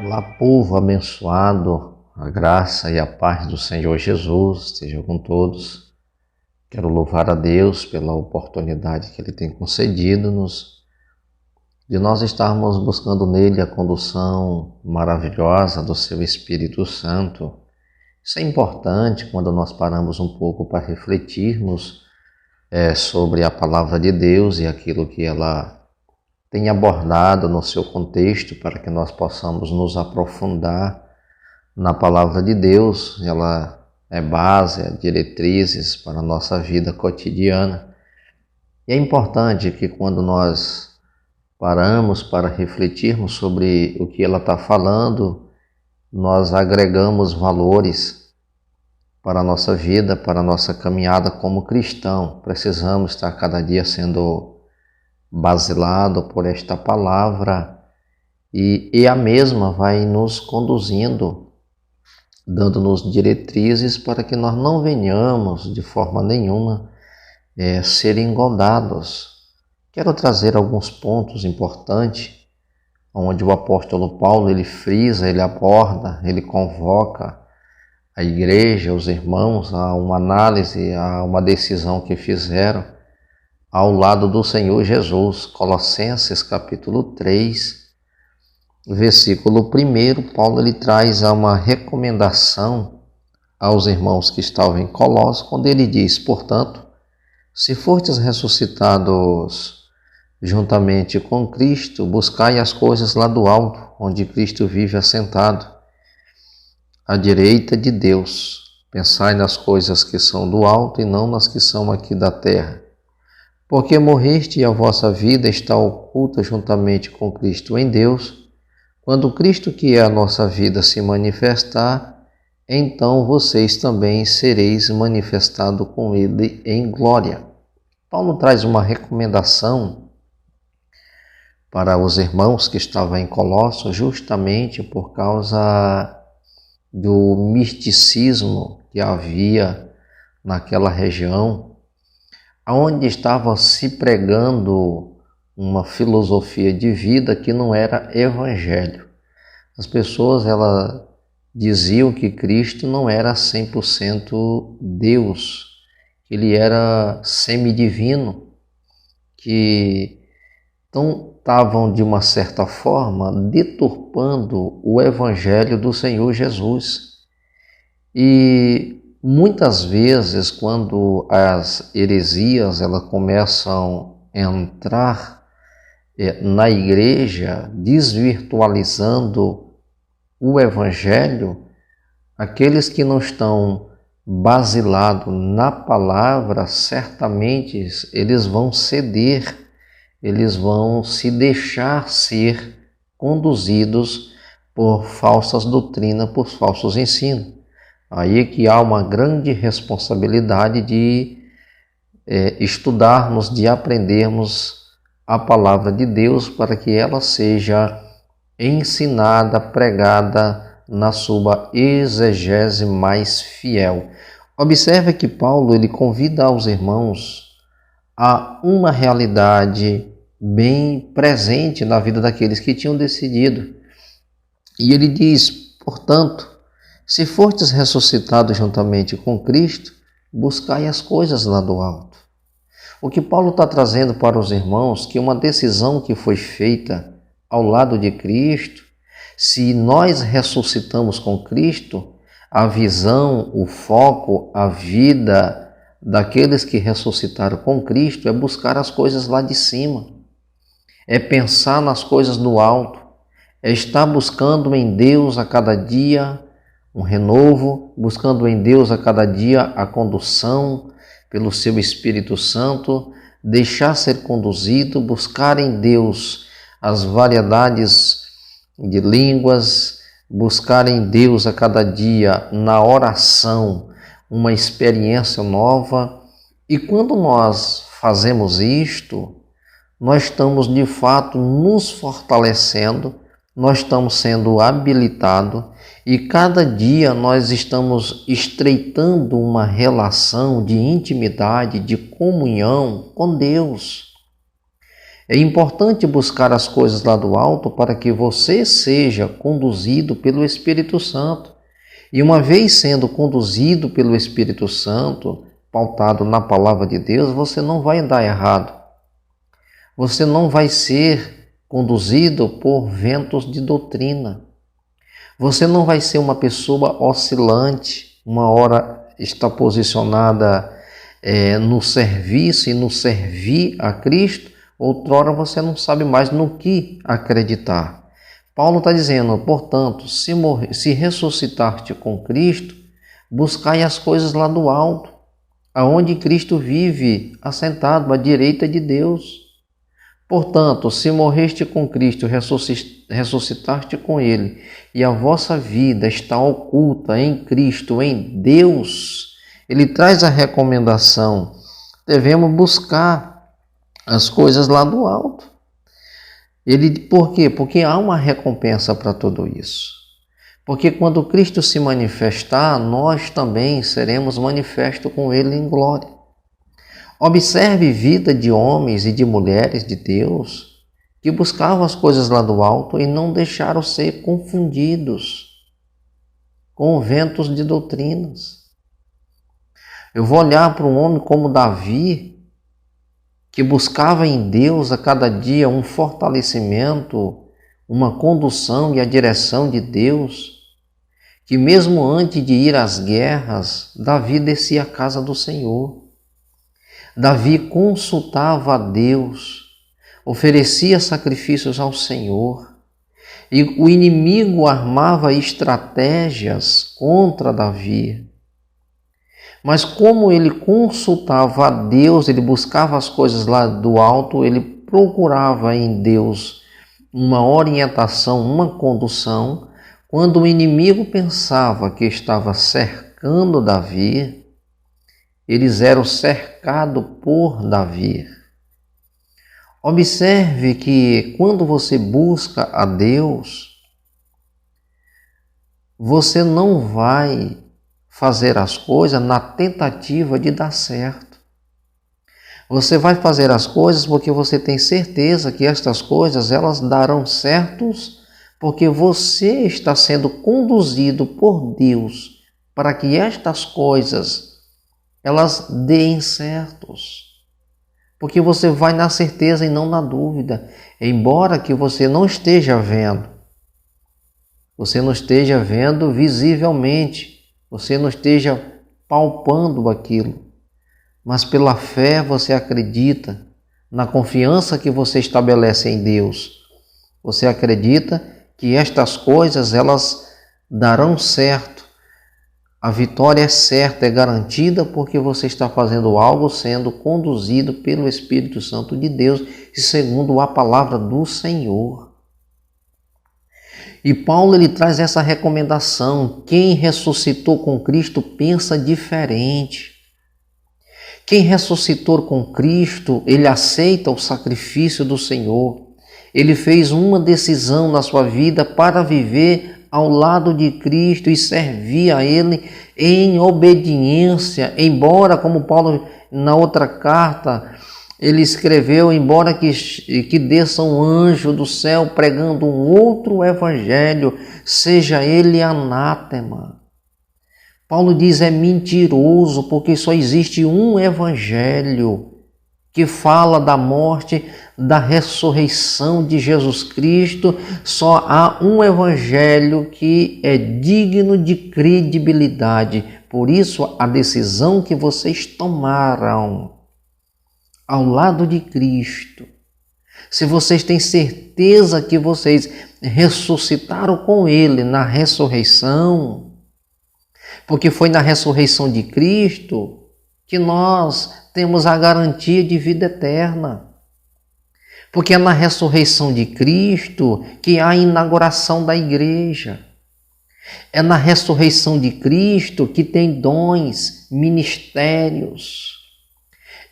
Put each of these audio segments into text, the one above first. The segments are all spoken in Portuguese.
Olá, povo abençoado, a graça e a paz do Senhor Jesus esteja com todos. Quero louvar a Deus pela oportunidade que Ele tem concedido-nos de nós estarmos buscando nele a condução maravilhosa do Seu Espírito Santo. Isso é importante quando nós paramos um pouco para refletirmos sobre a Palavra de Deus e aquilo que ela tem abordado no seu contexto, para que nós possamos nos aprofundar na Palavra de Deus. Ela é base, é diretrizes para a nossa vida cotidiana. E é importante que quando nós paramos para refletirmos sobre o que ela está falando, nós agregamos valores para a nossa vida, para a nossa caminhada como cristão. Precisamos estar cada dia sendo basilado por esta palavra e a mesma vai nos conduzindo, dando-nos diretrizes para que nós não venhamos de forma nenhuma ser engodados. Quero trazer alguns pontos importantes onde o apóstolo Paulo ele frisa, ele aborda, ele convoca a igreja, os irmãos a uma análise, a uma decisão que fizeram ao lado do Senhor Jesus. Colossenses capítulo 3, versículo 1, Paulo ele traz uma recomendação aos irmãos que estavam em Colossos, quando ele diz: portanto, se fortes ressuscitados juntamente com Cristo, buscai as coisas lá do alto, onde Cristo vive assentado, à direita de Deus. Pensai nas coisas que são do alto e não nas que são aqui da terra. Porque morreste e a vossa vida está oculta juntamente com Cristo em Deus. Quando Cristo, que é a nossa vida, se manifestar, então vocês também sereis manifestados com Ele em glória. Paulo traz uma recomendação para os irmãos que estavam em Colossos, justamente por causa do misticismo que havia naquela região, onde estava se pregando uma filosofia de vida que não era evangelho. As pessoas elas diziam que Cristo não era 100% Deus, que ele era semidivino, que então estavam de uma certa forma deturpando o evangelho do Senhor Jesus. E muitas vezes, quando as heresias elas começam a entrar na igreja, desvirtualizando o Evangelho, aqueles que não estão basilados na palavra, certamente eles vão ceder, eles vão se deixar ser conduzidos por falsas doutrinas, por falsos ensinos. Aí é que há uma grande responsabilidade de estudarmos, de aprendermos a palavra de Deus para que ela seja ensinada, pregada na sua exegese mais fiel. Observe que Paulo ele convida os irmãos a uma realidade bem presente na vida daqueles que tinham decidido. E ele diz, portanto, se fortes ressuscitados juntamente com Cristo, buscai as coisas lá do alto. O que Paulo está trazendo para os irmãos, que uma decisão que foi feita ao lado de Cristo, se nós ressuscitamos com Cristo, a visão, o foco, a vida daqueles que ressuscitaram com Cristo é buscar as coisas lá de cima, é pensar nas coisas do alto, é estar buscando em Deus a cada dia um renovo, buscando em Deus a cada dia a condução pelo seu Espírito Santo, deixar ser conduzido, buscar em Deus as variedades de línguas, buscar em Deus a cada dia na oração uma experiência nova. E quando nós fazemos isto, nós estamos de fato nos fortalecendo, nós estamos sendo habilitados e cada dia nós estamos estreitando uma relação de intimidade, de comunhão com Deus. É importante buscar as coisas lá do alto para que você seja conduzido pelo Espírito Santo. E uma vez sendo conduzido pelo Espírito Santo, pautado na palavra de Deus, você não vai andar errado. Você não vai ser conduzido por ventos de doutrina. Você não vai ser uma pessoa oscilante, uma hora está posicionada no serviço e no servir a Cristo, outrora você não sabe mais no que acreditar. Paulo está dizendo, portanto, se ressuscitaste com Cristo, buscai as coisas lá do alto, aonde Cristo vive, assentado à direita de Deus. Portanto, se morreste com Cristo, ressuscitaste com Ele, e a vossa vida está oculta em Cristo, em Deus, Ele traz a recomendação. Devemos buscar as coisas lá do alto. Por quê? Porque há uma recompensa para tudo isso. Porque quando Cristo se manifestar, nós também seremos manifestos com Ele em glória. Observe vida de homens e de mulheres de Deus que buscavam as coisas lá do alto e não deixaram ser confundidos com ventos de doutrinas. Eu vou olhar para um homem como Davi, que buscava em Deus a cada dia um fortalecimento, uma condução e a direção de Deus, que mesmo antes de ir às guerras, Davi descia à casa do Senhor. Davi consultava a Deus, oferecia sacrifícios ao Senhor, e o inimigo armava estratégias contra Davi. Mas como ele consultava a Deus, ele buscava as coisas lá do alto, ele procurava em Deus uma orientação, uma condução. Quando o inimigo pensava que estava cercando Davi, eles eram cercados por Davi. Observe que quando você busca a Deus, você não vai fazer as coisas na tentativa de dar certo. Você vai fazer as coisas porque você tem certeza que estas coisas elas darão certos, porque você está sendo conduzido por Deus para que estas coisas elas deem certos. Porque você vai na certeza e não na dúvida, embora que você não esteja vendo. Você não esteja vendo visivelmente, você não esteja palpando aquilo, mas pela fé você acredita, na confiança que você estabelece em Deus. Você acredita que estas coisas elas darão certo. A vitória é certa, é garantida porque você está fazendo algo sendo conduzido pelo Espírito Santo de Deus e segundo a palavra do Senhor. E Paulo ele traz essa recomendação: quem ressuscitou com Cristo pensa diferente. Quem ressuscitou com Cristo, ele aceita o sacrifício do Senhor. Ele fez uma decisão na sua vida para viver ao lado de Cristo e servir a Ele em obediência. Embora, como Paulo na outra carta, ele escreveu, embora que desça um anjo do céu pregando um outro evangelho, seja ele anátema. Paulo diz, é mentiroso, porque só existe um evangelho que fala da morte, da ressurreição de Jesus Cristo. Só há um evangelho que é digno de credibilidade. Por isso, a decisão que vocês tomaram ao lado de Cristo, se vocês têm certeza que vocês ressuscitaram com Ele na ressurreição, porque foi na ressurreição de Cristo que nós temos a garantia de vida eterna. Porque é na ressurreição de Cristo que há a inauguração da igreja. É na ressurreição de Cristo que tem dons, ministérios.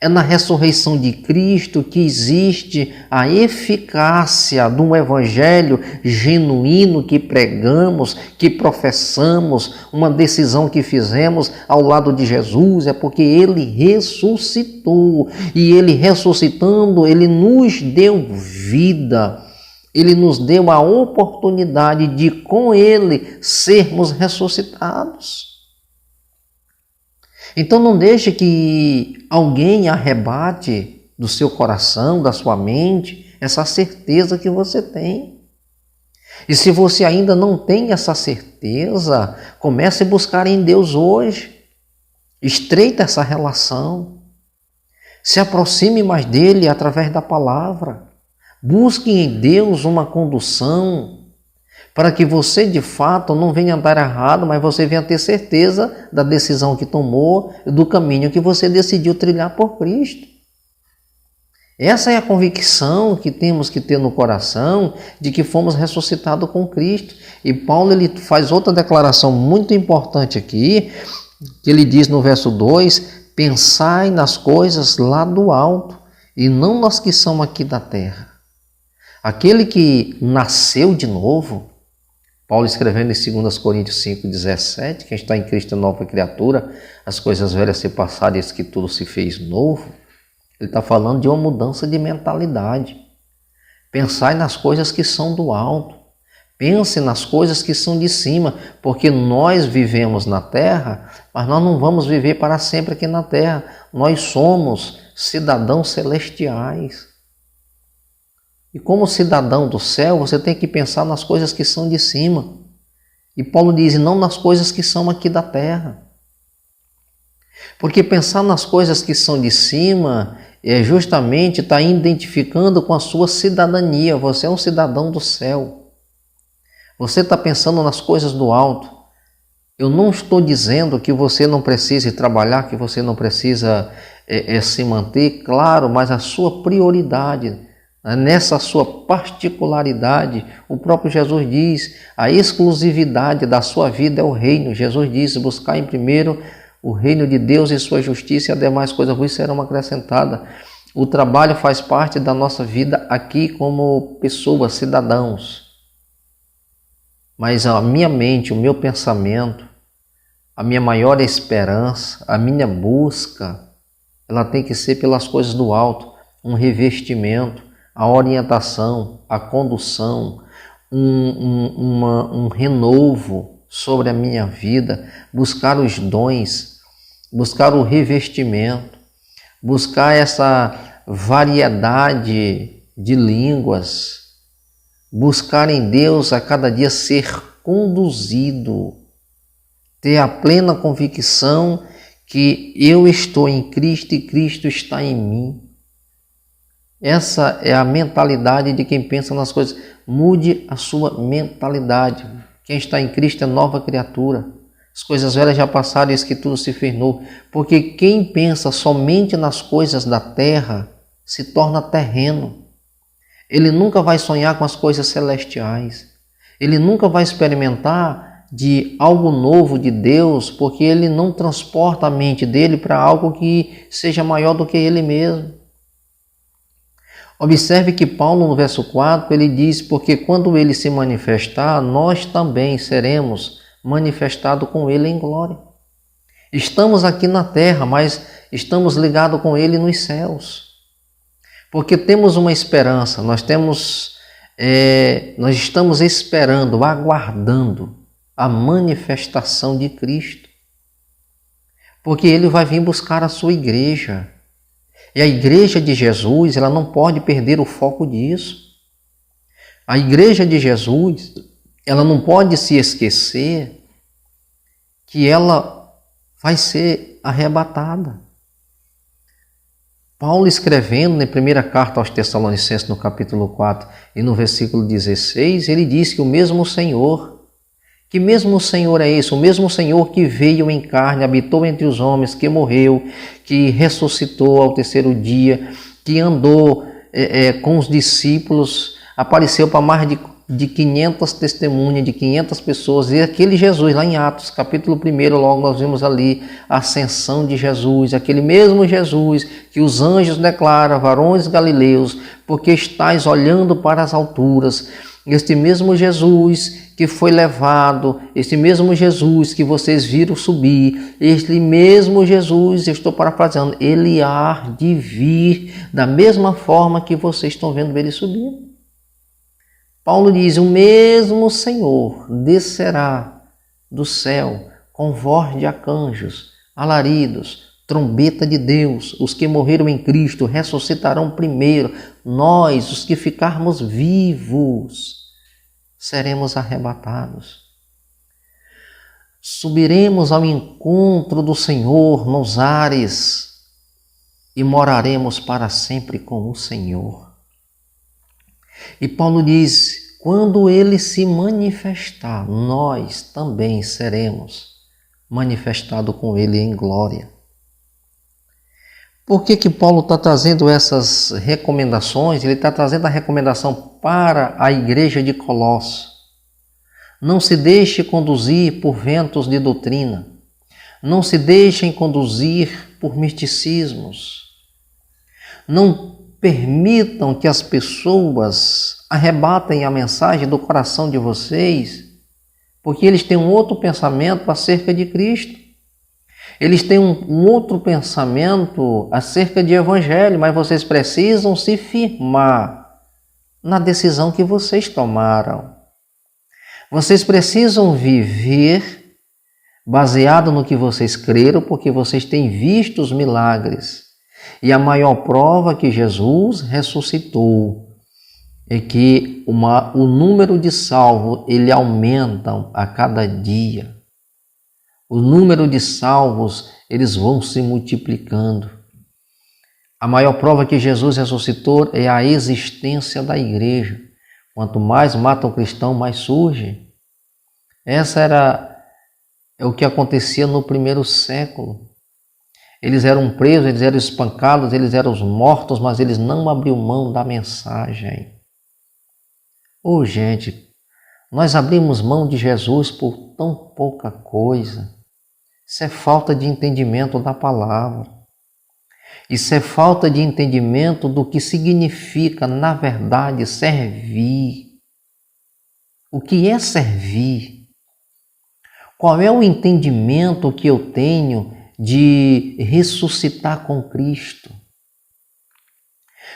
É na ressurreição de Cristo que existe a eficácia de um evangelho genuíno que pregamos, que professamos, uma decisão que fizemos ao lado de Jesus, é porque ele ressuscitou. E ele ressuscitando, ele nos deu vida. Ele nos deu a oportunidade de, com ele, sermos ressuscitados. Então não deixe que alguém arrebate do seu coração, da sua mente, essa certeza que você tem. E se você ainda não tem essa certeza, comece a buscar em Deus hoje. Estreita essa relação. Se aproxime mais dele através da palavra. Busque em Deus uma condução para que você, de fato, não venha andar errado, mas você venha ter certeza da decisão que tomou, do caminho que você decidiu trilhar por Cristo. Essa é a convicção que temos que ter no coração de que fomos ressuscitados com Cristo. E Paulo ele faz outra declaração muito importante aqui, que ele diz no verso 2, pensai nas coisas lá do alto e não nas que são aqui da terra. Aquele que nasceu de novo, Paulo escrevendo em 2 Coríntios 5,17, quem está em Cristo é nova criatura, as coisas velhas se passaram e eis que tudo se fez novo. Ele está falando de uma mudança de mentalidade. Pensai nas coisas que são do alto. Pense nas coisas que são de cima, porque nós vivemos na terra, mas nós não vamos viver para sempre aqui na terra. Nós somos cidadãos celestiais. E como cidadão do céu, você tem que pensar nas coisas que são de cima. E Paulo diz, não nas coisas que são aqui da terra. Porque pensar nas coisas que são de cima é justamente estar identificando com a sua cidadania. Você é um cidadão do céu. Você está pensando nas coisas do alto. Eu não estou dizendo que você não precise trabalhar, que você não precisa se manter, claro, mas a sua prioridade, nessa sua particularidade, o próprio Jesus diz, a exclusividade da sua vida é o reino. Jesus diz, buscar em primeiro o reino de Deus e sua justiça e as demais coisas ruins serão acrescentadas. O trabalho faz parte da nossa vida aqui como pessoas, cidadãos. Mas a minha mente, o meu pensamento, a minha maior esperança, a minha busca, ela tem que ser pelas coisas do alto, um revestimento, a orientação, a condução, um renovo sobre a minha vida, buscar os dons, buscar o revestimento, buscar essa variedade de línguas, buscar em Deus a cada dia ser conduzido, ter a plena convicção que eu estou em Cristo e Cristo está em mim. Essa é a mentalidade de quem pensa nas coisas. Mude a sua mentalidade. Quem está em Cristo é nova criatura. As coisas velhas já passaram e eis que tudo se fez novo. Porque quem pensa somente nas coisas da terra se torna terreno. Ele nunca vai sonhar com as coisas celestiais. Ele nunca vai experimentar de algo novo de Deus, porque ele não transporta a mente dele para algo que seja maior do que ele mesmo. Observe que Paulo, no verso 4, ele diz, porque quando ele se manifestar, nós também seremos manifestados com ele em glória. Estamos aqui na terra, mas estamos ligados com ele nos céus. Porque temos uma esperança, nós estamos esperando, aguardando a manifestação de Cristo. Porque ele vai vir buscar a sua igreja. E a igreja de Jesus, ela não pode perder o foco disso. A igreja de Jesus, ela não pode se esquecer que ela vai ser arrebatada. Paulo escrevendo na primeira carta aos Tessalonicenses, no capítulo 4 e no versículo 16, ele diz que o mesmo Senhor, que mesmo Senhor é esse? O mesmo Senhor que veio em carne, habitou entre os homens, que morreu, que ressuscitou ao terceiro dia, que andou com os discípulos, apareceu para mais de de 500 testemunhas, de 500 pessoas, e aquele Jesus lá em Atos, capítulo 1, logo nós vimos ali a ascensão de Jesus, aquele mesmo Jesus que os anjos declaram, varões galileus, porque estáis olhando para as alturas, este mesmo Jesus que foi levado, este mesmo Jesus que vocês viram subir, este mesmo Jesus, eu estou parafraseando, ele há de vir da mesma forma que vocês estão vendo ele subir. Paulo diz, o mesmo Senhor descerá do céu com voz de arcanjos, alaridos, trombeta de Deus. Os que morreram em Cristo ressuscitarão primeiro. Nós, os que ficarmos vivos, seremos arrebatados. Subiremos ao encontro do Senhor nos ares e moraremos para sempre com o Senhor. E Paulo diz, quando ele se manifestar, nós também seremos manifestados com ele em glória. Por que Paulo está trazendo essas recomendações? Ele está trazendo a recomendação para a igreja de Colossos. Não se deixe conduzir por ventos de doutrina. Não se deixem conduzir por misticismos. Não permitam que as pessoas arrebatem a mensagem do coração de vocês, porque eles têm um outro pensamento acerca de Cristo. Eles têm um outro pensamento acerca de evangelho, mas vocês precisam se firmar na decisão que vocês tomaram. Vocês precisam viver baseado no que vocês creram, porque vocês têm visto os milagres. E a maior prova que Jesus ressuscitou é que o número de salvos ele aumenta a cada dia. O número de salvos eles vão se multiplicando. A maior prova que Jesus ressuscitou é a existência da igreja. Quanto mais mata o cristão, mais surge. É o que acontecia no primeiro século. Eles eram presos, eles eram espancados, eles eram mortos, mas eles não abriam mão da mensagem. Gente, nós abrimos mão de Jesus por tão pouca coisa. Isso é falta de entendimento da palavra. Isso é falta de entendimento do que significa, na verdade, servir. O que é servir? Qual é o entendimento que eu tenho de ressuscitar com Cristo?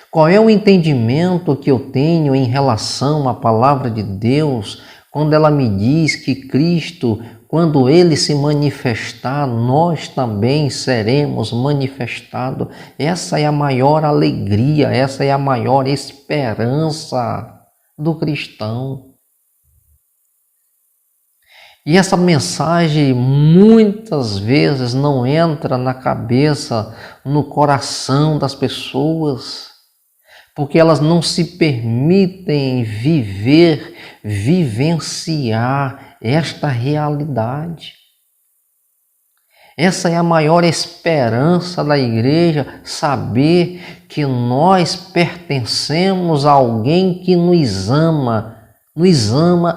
Qual é o entendimento que eu tenho em relação à palavra de Deus, quando ela me diz que Cristo, quando Ele se manifestar, nós também seremos manifestados? Essa é a maior alegria, essa é a maior esperança do cristão. E essa mensagem muitas vezes não entra na cabeça, no coração das pessoas, porque elas não se permitem vivenciar esta realidade. Essa é a maior esperança da igreja, saber que nós pertencemos a alguém que nos ama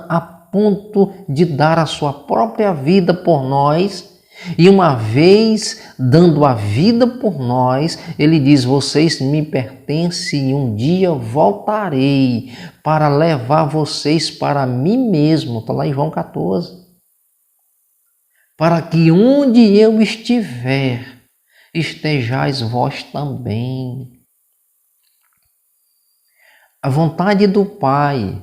a ponto de dar a sua própria vida por nós, e uma vez dando a vida por nós, ele diz, vocês me pertencem e um dia voltarei para levar vocês para mim mesmo, está lá em João 14, para que onde eu estiver, estejais vós também. A vontade do Pai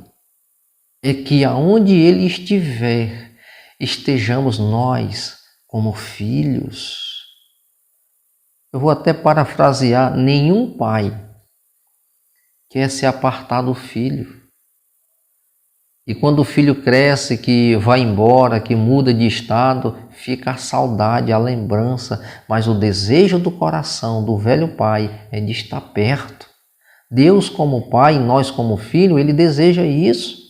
é que aonde Ele estiver, estejamos nós como filhos. Eu vou até parafrasear, nenhum pai quer se apartar do filho. E quando o filho cresce, que vai embora, que muda de estado, fica a saudade, a lembrança, mas o desejo do coração do velho pai é de estar perto. Deus como pai, nós como filho, Ele deseja isso.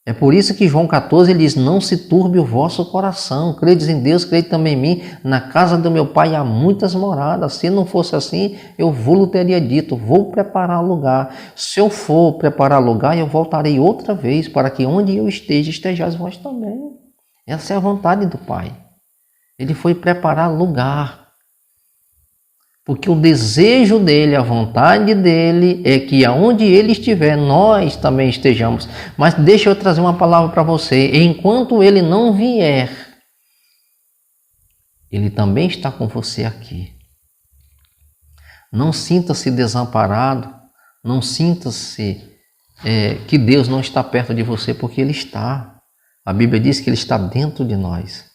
É por isso que João 14 ele diz, não se turbe o vosso coração, credes em Deus, crede também em mim, na casa do meu pai há muitas moradas, se não fosse assim, eu vou teria dito, vou preparar lugar, se eu for preparar lugar, eu voltarei outra vez, para que onde eu esteja, estejais vós também. Essa é a vontade do Pai, ele foi preparar lugar, porque o desejo dele, a vontade dele é que aonde ele estiver, nós também estejamos. Mas deixa eu trazer uma palavra para você. Enquanto ele não vier, ele também está com você aqui. Não sinta-se desamparado, não sinta-se que Deus não está perto de você, porque ele está. A Bíblia diz que ele está dentro de nós.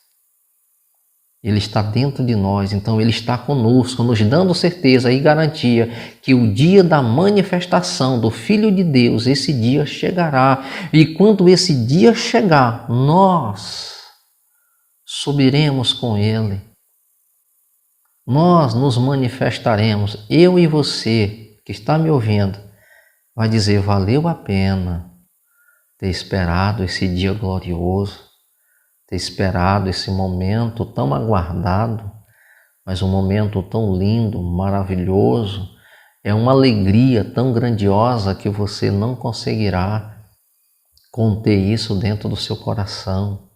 Ele está dentro de nós, então ele está conosco, nos dando certeza e garantia que o dia da manifestação do Filho de Deus, esse dia chegará. E quando esse dia chegar, nós subiremos com ele. Nós nos manifestaremos. Eu e você que está me ouvindo vai dizer, valeu a pena ter esperado esse dia glorioso. Ter esperado esse momento tão aguardado, mas um momento tão lindo, maravilhoso, é uma alegria tão grandiosa que você não conseguirá conter isso dentro do seu coração,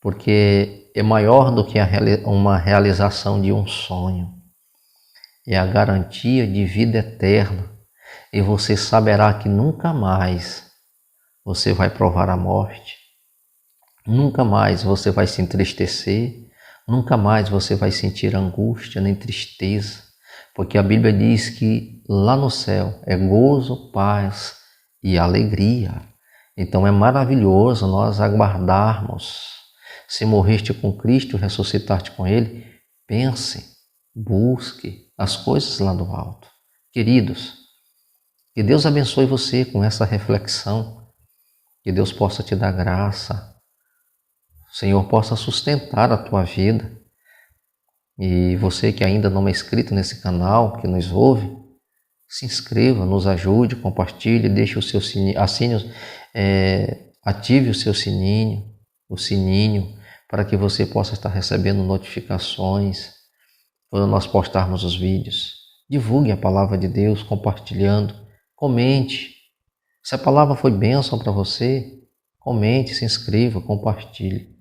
porque é maior do que uma realização de um sonho, é a garantia de vida eterna, e você saberá que nunca mais você vai provar a morte. Nunca mais você vai se entristecer, nunca mais você vai sentir angústia nem tristeza, porque a Bíblia diz que lá no céu é gozo, paz e alegria. Então é maravilhoso nós aguardarmos. Se morreste com Cristo, ressuscitaste com Ele, pense, busque as coisas lá do alto. Queridos, que Deus abençoe você com essa reflexão, que Deus possa te dar graça, o Senhor possa sustentar a tua vida. E você que ainda não é inscrito nesse canal, que nos ouve, se inscreva, nos ajude, compartilhe, deixe o seu sininho, ative o seu sininho, para que você possa estar recebendo notificações quando nós postarmos os vídeos. Divulgue a palavra de Deus, compartilhando, comente. Se a palavra foi bênção para você, comente, se inscreva, compartilhe.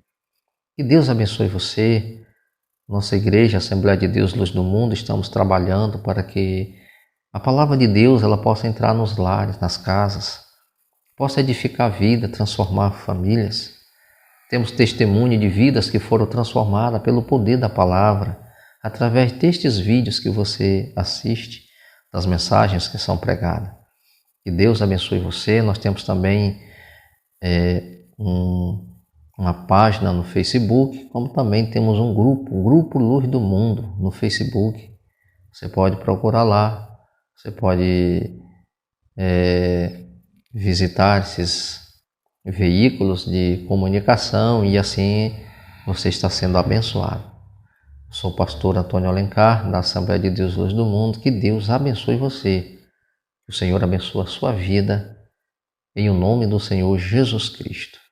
Que Deus abençoe você. Nossa igreja, Assembleia de Deus Luz do Mundo, estamos trabalhando para que a palavra de Deus ela possa entrar nos lares, nas casas, possa edificar a vida, transformar famílias. Temos testemunho de vidas que foram transformadas pelo poder da palavra, através destes vídeos que você assiste, das mensagens que são pregadas. Que Deus abençoe você. Nós temos também uma página no Facebook, como também temos um grupo Luz do Mundo no Facebook. Você pode procurar lá, você pode visitar esses veículos de comunicação e assim você está sendo abençoado. Sou o pastor Antônio Alencar, da Assembleia de Deus Luz do Mundo. Que Deus abençoe você. Que o Senhor abençoe a sua vida, em o nome do Senhor Jesus Cristo.